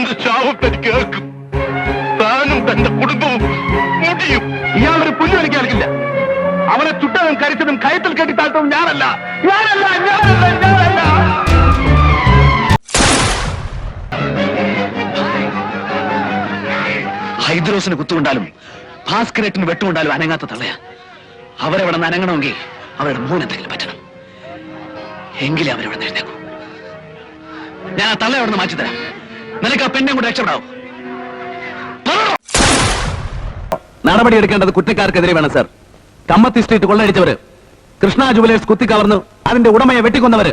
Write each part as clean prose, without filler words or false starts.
അവന്റെ ശാപം തനിക്ക് കേൾക്കും. താനും തന്റെ കുടുംബവും മുടിയും. ഇയാളൊരു പുല്ല് കളിക്കാറില്ല. അവനെ ചുട്ടതും കരിച്ചതും കയത്തിൽ കെട്ടി താഴ്ത്തതും ഞാനല്ല. ഹൈദ്രോസിന് കുത്തുകൊണ്ടാലും ഭാസ്കരേട്ടിന് വെട്ടുകൊണ്ടാലും അനങ്ങാത്ത തള്ളയാ. അവരെവിടെ നിന്ന് അനങ്ങണമെങ്കിൽ അവരുടെ മോനെന്തെങ്കിലും പറ്റണം. എങ്കിലേ അവരെവിടെ നിന്ന് എഴുന്നേക്കും. ഞാൻ ആ തള്ള അവിടെ നിന്ന് മാറ്റിത്തരാം. നിനക്ക് ആ പെണ്ണെ കൂടെ രക്ഷപ്പെടാവും. നടപടിയെടുക്കേണ്ടത് കുറ്റക്കാർക്കെതിരെ വേണം sir. Kammathi street കൊള്ളയടിച്ചവര്, Krishna jewellers കുത്തിക്കവർന്ന് അതിന്റെ ഉടമയെ വെട്ടിക്കൊന്നവര്,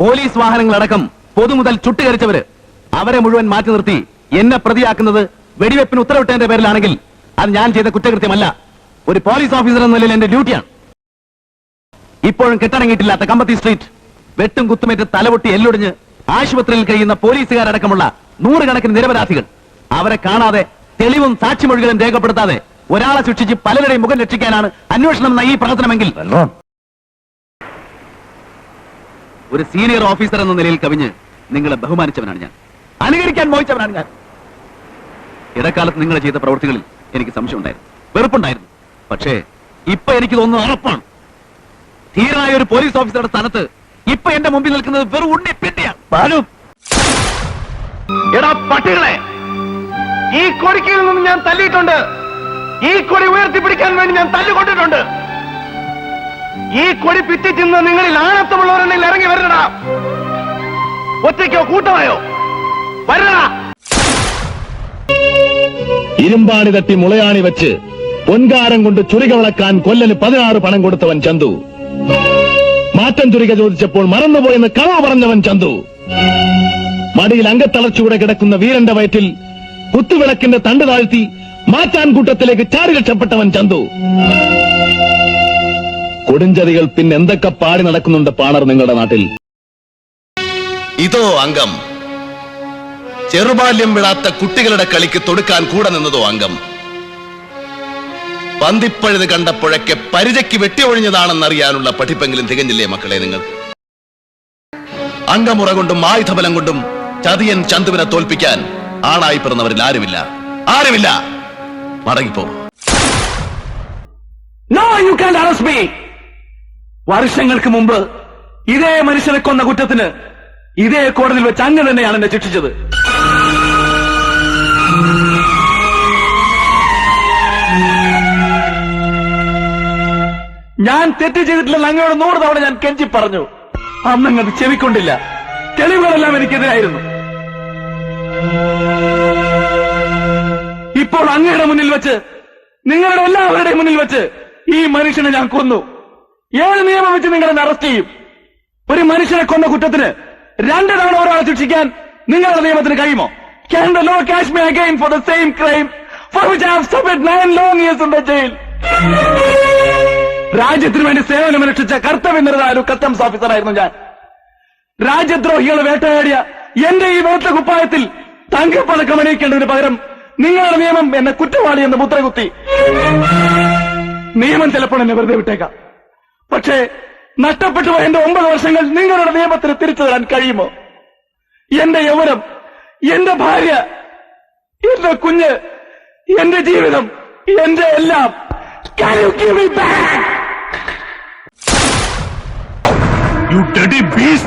പോലീസ് വാഹനങ്ങളടക്കം പൊതുമുതൽ ചുട്ടുകരിച്ചവര്, അവരെ മുഴുവൻ മാറ്റി നിർത്തി എന്നെ പ്രതിയാക്കുന്നത് വെടിവെപ്പിന് ഉത്തരവിട്ടതിന്റെ പേരിലാണെങ്കിൽ അത് ഞാൻ ചെയ്ത കുറ്റകൃത്യമല്ല. ഒരു പോലീസ് ഓഫീസർ എന്ന നിലയിൽ എന്റെ ഡ്യൂട്ടിയാണ്. ഇപ്പോഴും കെട്ടടങ്ങിയിട്ടില്ലാത്ത കമ്മത്തി സ്ട്രീറ്റ് വെട്ടും കുത്തുമേറ്റ് തലപൊട്ടി എല്ലൊടിഞ്ഞ് ആശുപത്രിയിൽ കഴിയുന്ന പോലീസുകാരടക്കമുള്ള നൂറുകണക്കിന് നിരപരാധികൾ, അവരെ കാണാതെ തെളിവും സാക്ഷിമൊഴികളും രേഖപ്പെടുത്താതെ ഒരാളെ ശിക്ഷിച്ച് പലരുടെയും മുഖം രക്ഷിക്കാനാണ് അന്വേഷണം എന്ന ഈ പ്രവർത്തനമെങ്കിൽ ഒരു സീനിയർ ഓഫീസർ എന്ന നിലയിൽ കവിഞ്ഞ് നിങ്ങളെ ബഹുമാനിച്ചവനാണ് ഞാൻ. അനുകരിക്കാൻ മോഹിച്ചവനാണ് ഞാൻ. ഇടക്കാലത്ത് നിങ്ങൾ ചെയ്ത പ്രവൃത്തികളിൽ എനിക്ക് സംശയമുണ്ടായിരുന്നു, വെറുപ്പുണ്ടായിരുന്നു. പക്ഷേ ഇപ്പൊ എനിക്ക് തോന്നുന്നു ഉറപ്പാണ്, ധീരനായ ഒരു പോലീസ് ഓഫീസറുടെ സ്ഥാനത്ത് ഇപ്പൊ എന്റെ മുമ്പിൽ നിൽക്കുന്നത് വെറും ഉണ്ണിപ്പിണ്ടിയാണ്. എടാ പട്ടികളെ, ഈ കൊടിക്കയിൽ നിന്ന് ഞാൻ തല്ലിയിട്ടുണ്ട്. ഈ കൊടി ഉയർത്തിപ്പിടിക്കാൻ വേണ്ടി ഞാൻ തല്ലുകൊണ്ടിട്ടുണ്ട്. ഈ കൊടി പിറ്റി തിന്ന് നിങ്ങളിൽ ആണത്തമുള്ളവരെണ്ണിൽ ഇറങ്ങി വരണടാ. ഒറ്റയ്ക്കോ കൂട്ടമായോ വരണടാ. ഇരുമ്പാണി തട്ടി മുളയാണി വെച്ച് പൊൻകാരം കൊണ്ട് ചുരിക വിളക്കാൻ കൊല്ലന് 16 പണം കൊടുത്തവൻ ചന്തു. മാറ്റം ചുരിക ചോദിച്ചപ്പോൾ മറന്നുപോയെന്ന് കളവ് പറഞ്ഞവൻ ചന്തു. മടിയിൽ അംഗത്തളർച്ചൂടെ കിടക്കുന്ന വീരന്റെ വയറ്റിൽ കുത്തുവിളക്കിന്റെ തണ്ട് താഴ്ത്തി മാറ്റാൻ കൂട്ടത്തിലേക്ക് ചാടി രക്ഷപ്പെട്ടവൻ ചന്തു. കൊടുഞ്ചതികൾ പിന്നെ എന്തൊക്കെ പാടി നടക്കുന്നുണ്ട് പാണർ നിങ്ങളുടെ നാട്ടിൽ. ഇതോ അംഗം. ചെറുബാല്യം വിടാത്ത കുട്ടികളുടെ കളിക്ക് തൊടുക്കാൻ കൂടെ നിന്നതോ അംഗം. പന്തിപ്പഴുത് കണ്ടപ്പോഴൊക്കെ പരിചയ്ക്ക് വെട്ടിയൊഴിഞ്ഞതാണെന്നറിയാനുള്ള പഠിപ്പെങ്കിലും തികഞ്ഞില്ലേ മക്കളെ നിങ്ങൾ? അംഗമുറ കൊണ്ടും ആയുധബലം കൊണ്ടും ചതിയൻ ചന്തുവിനെ തോൽപ്പിക്കാൻ ആണായി പിറന്നവരിൽ ആരുമില്ല, ആരുമില്ല. മടങ്ങിപ്പോ. No, you can't arrest me. വർഷങ്ങൾക്ക് മുമ്പ് ഇതേ മനുഷ്യനെ കൊന്ന കുറ്റത്തിന് ഇതേ കോടതിയിൽ വെച്ച് അങ്ങ് തന്നെയാണ് എന്നെ ശിക്ഷിച്ചത്. ഞാൻ തെറ്റ് ചെയ്തിട്ടില്ലെന്ന് അങ്ങയോട് 100 തവണ ഞാൻ കെഞ്ചി പറഞ്ഞു. അന്നങ്ങത് ചെവിക്കൊണ്ടില്ല. തെളിവുകളെല്ലാം എനിക്കെതിരായിരുന്നു. ഇപ്പോൾ അങ്ങയുടെ മുന്നിൽ വെച്ച്, നിങ്ങളുടെ എല്ലാവരുടെയും മുന്നിൽ വെച്ച് ഈ മനുഷ്യനെ ഞാൻ കൊന്നു. ഏത് നിയമം വെച്ച് നിങ്ങളെന്നെ അറസ്റ്റ് ചെയ്യും? ഒരു മനുഷ്യനെ കൊന്ന കുറ്റത്തിന് 2 തവണ ഒരാളെ ശിക്ഷിക്കാൻ നിങ്ങളുടെ നിയമത്തിന് കഴിയുമോ? Can the law catch me again for the same crime for which I have suffered 9 long years in the jail? രാജ്യത്തിന് വേണ്ടി സേവനമനുഷ്ഠിച്ച കർത്തവ്യനിരതായ ഒരു കസ്റ്റംസ് ഓഫീസറായിരുന്നു ഞാൻ. രാജ്യദ്രോഹികളെ വേട്ടയാടിയ എന്റെ ഈ വെളുത്ത കുപ്പായത്തിൽ തങ്കപ്പതക്കം അണിയിക്കേണ്ടതിന് പകരം നിങ്ങളുടെ നിയമം എന്നെ കുറ്റവാളി എന്ന് മുദ്രകുത്തി. നിയമം ചിലപ്പോൾ എന്നെ വെറുതെ വിട്ടേക്കാം. പക്ഷേ നഷ്ടപ്പെട്ടു പോയ എന്റെ 9 വർഷങ്ങൾ നിങ്ങളുടെ നിയമത്തിന് തിരിച്ചു തരാൻ കഴിയുമോ? എന്റെ യൗവനം, എന്റെ ഭാര്യ, എന്റെ കുഞ്ഞ്, എന്റെ ജീവിതം, എന്റെ എല്ലാം. Can you give me back? You dirty beast!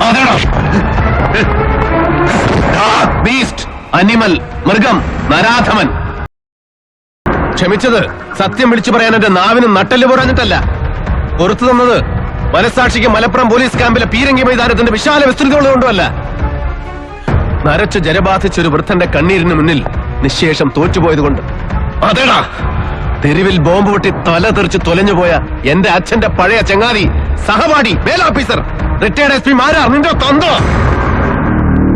Beast, animal, മൃഗം, നരാധമൻ. ക്ഷമിച്ചത് സത്യം വിളിച്ചു പറയാൻ എന്റെ നാവിന് നട്ടല് പറഞ്ഞിട്ടല്ല. പുറത്തു തന്നത് മനസാക്ഷിക്ക് മലപ്പുറം പോലീസ് ക്യാമ്പിലെ പീരങ്കി മൈതാനത്തിന്റെ വിശാല വിസ്തൃതികളുകൊണ്ടുമല്ല. നരച്ചു ജലബാധിച്ചൊരു വൃദ്ധന്റെ കണ്ണീരിന് മുന്നിൽ നിശേഷം തോറ്റുപോയതുകൊണ്ട്. അതേടാ, തെരുവിൽ ബോംബ് പൊട്ടി തല തെറിച്ച് തൊലഞ്ഞുപോയ എന്റെ അച്ഛന്റെ പഴയ ചങ്ങാതി, സഹപാഠി, മേലോഫീസർ, റിട്ടയർഡ് SP മാരാർ നിന്റെ തന്തോ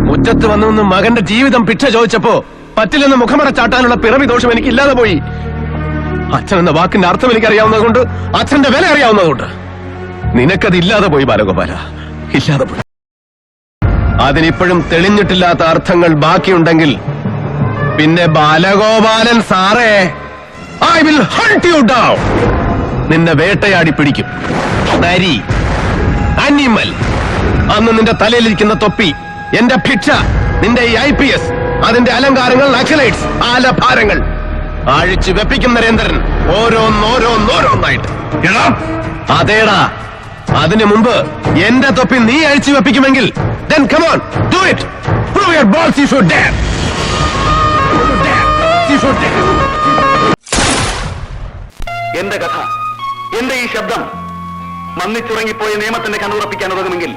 മുറ്റത്ത് വന്നു മകന്റെ ജീവിതം ഭിക്ഷ ചോദിച്ചപ്പോ പറ്റില്ലെന്ന് മുഖമടച്ചാട്ടാനുള്ള പിറവി ദോഷം എനിക്ക് ഇല്ലാതെ പോയി. അച്ഛൻ എന്ന വാക്കിന്റെ അർത്ഥം എനിക്ക് അറിയാവുന്നതുകൊണ്ട്, അച്ഛന്റെ വില അറിയാവുന്നതുകൊണ്ട്. നിനക്കത് ഇല്ലാതെ പോയി ബാലഗോപാല, ഇല്ലാതെ പോയി. അതിനിപ്പോഴും തെളിഞ്ഞിട്ടില്ലാത്ത അർത്ഥങ്ങൾ ബാക്കിയുണ്ടെങ്കിൽ പിന്നെ ബാലഗോപാലൻ സാറേ, I will hunt you down. നിന്നെ വേട്ടയാടി പിടിക്കും. നരി, അനിമൽ. അന്ന് നിന്റെ തലയിലിരിക്കുന്ന തൊപ്പി, എന്റെ ഭിക്ഷ, നിന്റെ ഈ IPS, അതിന്റെ അലങ്കാരങ്ങൾ നക്സലൈറ്റ്സ്, ആലഭാരങ്ങൾ അഴിച്ചു വെപ്പിക്കും നരേന്ദ്രൻ, ഓരോന്നോരോന്നോരോന്നായിട്ട്. അതേടാ, അതിനു മുമ്പ് എന്റെ തൊപ്പി നീ അഴിച്ചു വെപ്പിക്കുമെങ്കിൽ then come on, do it. Prove your balls, you should dare. You should dare. എന്റെ കഥ, എന്റെ ഈ ശബ്ദം മന്നിച്ചുറങ്ങിപ്പോയ നിയമത്തിന്റെ കണ്ണുറപ്പിക്കാൻ ഉതകുമെങ്കിൽ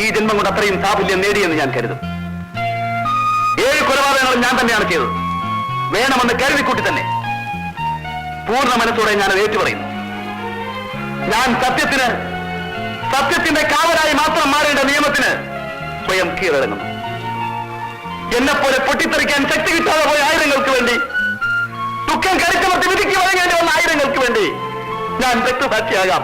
ഈ ജന്മം കൊണ്ട് അത്രയും സാഫല്യം നേടിയെന്ന് ഞാൻ കരുതും. 7 കൊലപാതകങ്ങളും ഞാൻ തന്നെയാണ് ചെയ്തത്. വേണമെന്ന് കരുതിക്കൂട്ടി തന്നെ പൂർണ്ണ മനസ്സോടെ ഞാൻ അത് ഏറ്റുപറയുന്നു. ഞാൻ സത്യത്തിന്റെ കാവലായി മാത്രം മാറേണ്ട നിയമത്തിന് സ്വയം കീഴടങ്ങുന്നു. എന്നെപ്പോലെ പൊട്ടിത്തെറിക്കാൻ ശക്തി കിട്ടാതെ പോയ ആയിരങ്ങൾക്ക് വേണ്ടി, ദുഃഖം കടിച്ചമർത്തി വിധിക്ക് വഴങ്ങേണ്ടി വന്ന ആയിരങ്ങൾക്ക് വേണ്ടി ഞാൻ രക്തസാക്ഷിയാകാം.